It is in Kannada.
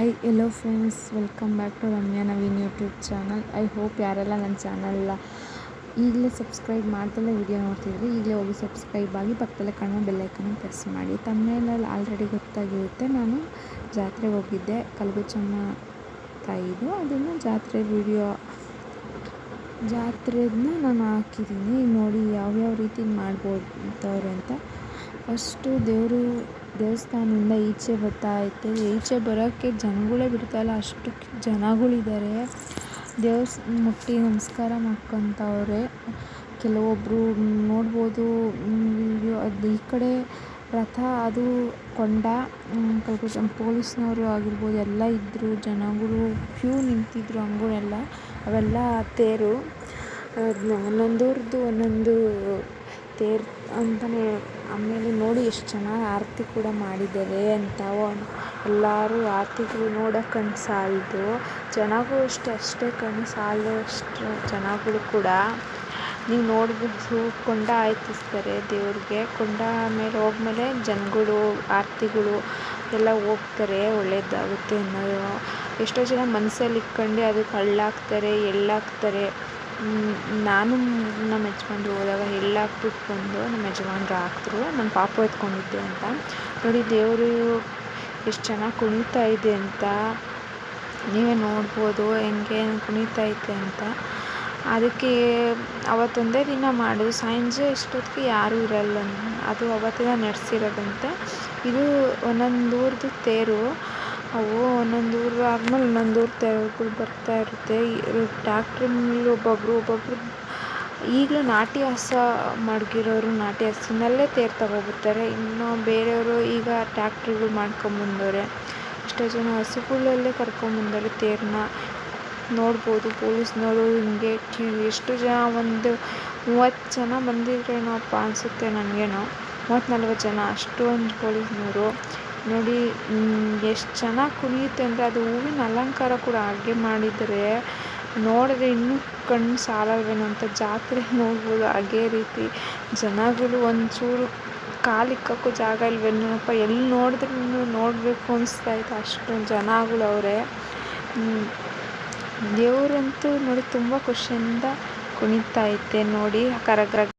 Hi hello friends, welcome back to Ramya Naveen YouTube channel. I hope ಯಾರೆಲ್ಲ ನನ್ನ ಚಾನಲ್ ಈಗಲೇ ಸಬ್ಸ್ಕ್ರೈಬ್ ಮಾಡ್ದಲ್ಲೇ ವಿಡಿಯೋ ನೋಡ್ತಿದ್ರಿ, ಈಗಲೇ ಹೋಗಿ ಸಬ್ಸ್ಕ್ರೈಬ್ ಆಗಿ ಪಕ್ಕದಲ್ಲೇ ಕಾಣೋ ಬೆಲ್ಲೈಕನ್ನು ಪ್ರೆಸ್ ಮಾಡಿ. ತಮ್ಮನೇಲಿ ಆಲ್ರೆಡಿ ಗೊತ್ತಾಗಿರುತ್ತೆ, ನಾನು ಜಾತ್ರೆಗೆ ಹೋಗಿದ್ದೆ, ಕಲ್ಗುಚಮ್ಮ ತಾಯಿದು. ಅದನ್ನು ಜಾತ್ರೆದನ್ನ ನಾನು ಹಾಕಿದ್ದೀನಿ. ನೋಡಿ ಯಾವ್ಯಾವ ರೀತಿ ಮಾಡ್ಬೋದವ್ರೆ ಅಂತ. ಫಸ್ಟು ದೇವಸ್ಥಾನದಿಂದ ಈಚೆ ಬರ್ತಾಯಿದ್ದೆ. ಈಚೆ ಬರೋಕ್ಕೆ ಜನಗಳೇ ಬಿಡ್ತಾಯಿಲ್ಲ, ಅಷ್ಟು ಜನಗಳಿದ್ದಾರೆ. ಮುಟ್ಟಿ ನಮಸ್ಕಾರ ಮಾಡ್ಕೊತವ್ರೆ. ಕೆಲವೊಬ್ಬರು ನೋಡ್ಬೋದು ವಿಡಿಯೋ. ಅದು ಈ ಕಡೆ ರಥ, ಅದು ಕೊಂಡ, ಪೊಲೀಸ್ನವರು ಆಗಿರ್ಬೋದು, ಎಲ್ಲ ಇದ್ದರು. ಜನಗಳು ಕ್ಯೂ ನಿಂತಿದ್ರು, ಹಂಗೆಲ್ಲ. ಅವೆಲ್ಲ ತೇರು, ಒಂದೊಂದೂರದ್ದು ಒಂದೊಂದು ತೇರು ಅಂತಲೇ. ಆಮೇಲೆ ನೋಡಿ ಎಷ್ಟು ಚೆನ್ನಾಗಿ ಆರತಿ ಕೂಡ ಮಾಡಿದ್ದಾರೆ ಅಂತ. ಎಲ್ಲರೂ ಆರತಿಗಳು ನೋಡೋಕೆ ಕಣ್ಣು ಸಾಲದು, ಜನಗಳು ಅಷ್ಟೇ ಕಣ್ಣು ಸಾಲದಷ್ಟು ಜನಗಳು ಕೂಡ. ನೀವು ನೋಡ್ಬೋದು, ಕೊಂಡ ಆಯ್ತಿಸ್ತಾರೆ ದೇವ್ರಿಗೆ. ಕೊಂಡ ಮೇಲೆ ಹೋದ್ಮೇಲೆ ಜನಗಳು ಆರತಿಗಳು ಎಲ್ಲ ಹೋಗ್ತಾರೆ, ಒಳ್ಳೇದಾಗುತ್ತೆ ಅನ್ನೋದು. ಎಷ್ಟೋ ಜನ ಮನಸ್ಸಲ್ಲಿ ಇಟ್ಕೊಂಡು ಅದಕ್ಕೆ ಹಳ್ಳಾಕ್ತಾರೆ, ಎಳ್ಳಾಕ್ತಾರೆ. ನಾನು ನಮ್ಮ ಯಜಮಾನ್ರು ಹೋದಾಗ ಎಳ್ಳಾಕ್ಬಿಟ್ಟು ಬಂದು ನಮ್ಮ ಯಜಮಾನ್ರು ಹಾಕಿದ್ರು, ನಾನು ಪಾಪು ಎತ್ಕೊಂಡಿದ್ದೆ ಅಂತ. ನೋಡಿ ದೇವರು ಎಷ್ಟು ಚೆನ್ನಾಗಿ ಕುಣಿತಾ ಇದೆ ಅಂತ ನೀವೇ ನೋಡ್ಬೋದು, ಹೆಂಗೆ ಕುಣಿತೈತೆ ಅಂತ. ಅದಕ್ಕೆ ಅವತ್ತೊಂದೇ ದಿನ ಮಾಡೋದು, ಸಂಜೆ ಅಷ್ಟೊತ್ತಿಗೆ ಯಾರೂ ಇರಲ್ಲ, ಅದು ಅವತ್ತಿನ ನಡೆಸಿರೋದಂತೆ. ಇದು ಒಂದೊಂದು ತೇರು, ಅವು ಒಂದೊಂದು ಊರು ಆದಮೇಲೆ ಒಂದೊಂದು ಊರು ತೇರುಗಳು ಬರ್ತಾ ಇರುತ್ತೆ. ಟ್ಯಾಕ್ಟ್ರಿ ಮೇಲೆ ಒಬ್ಬೊಬ್ರು ಈಗಲೂ ನಾಟಿ ಹಸ ಮಡಗಿರೋರು ನಾಟಿ ಹಸಿನಲ್ಲೇ ತೇರು ತಗೊಬರ್ತಾರೆ. ಇನ್ನು ಬೇರೆಯವರು ಈಗ ಟ್ಯಾಕ್ಟ್ರಿಗಳು ಮಾಡ್ಕೊಂಬಂದವ್ರೆ. ಎಷ್ಟೋ ಜನ ಹಸುಗಳಲ್ಲೇ ಕರ್ಕೊಂಬಂದವ್ರೆ ತೇರನ್ನ. ನೋಡ್ಬೋದು ಪೊಲೀಸ್ನವರು ಹಿಂಗೆ ಎಷ್ಟು ಜನ, ಒಂದು 30 ಜನ ಬಂದಿದ್ರೇನೋಪ್ಪ ಅನಿಸುತ್ತೆ ನನಗೇನೋ. 30-40 ಜನ ಅಷ್ಟೊಂದು ಪೊಲೀಸ್ನವರು. ನೋಡಿ ಎಷ್ಟು ಚೆನ್ನಾಗಿ ಕುಣಿಯುತ್ತೆ ಅಂದರೆ, ಅದು ಹೂವಿನ ಅಲಂಕಾರ ಕೂಡ ಹಾಗೆ ಮಾಡಿದರೆ ನೋಡಿದ್ರೆ ಇನ್ನೂ ಕಣ್ಣು ಸಾಲಲ್ವೇನೋ ಅಂತ. ಜಾತ್ರೆ ನೋಡ್ಬೋದು ಹಾಗೇ ರೀತಿ ಜನಗಳು ಒಂಚೂರು ಕಾಲಿಕ್ಕಕ್ಕೂ ಜಾಗ ಇಲ್ವೇನೋಪ್ಪ, ಎಲ್ಲಿ ನೋಡಿದ್ರೂ ನೋಡಬೇಕು ಅನಿಸ್ತಾಯಿತ್ತು, ಅಷ್ಟೊಂದು ಜನಗಳು ಅವರೇ. ದೇವರಂತೂ ನೋಡಿ ತುಂಬ ಖುಷಿಯಿಂದ ಕುಣಿತೈತೆ ನೋಡಿ. ಕರಗ್ರ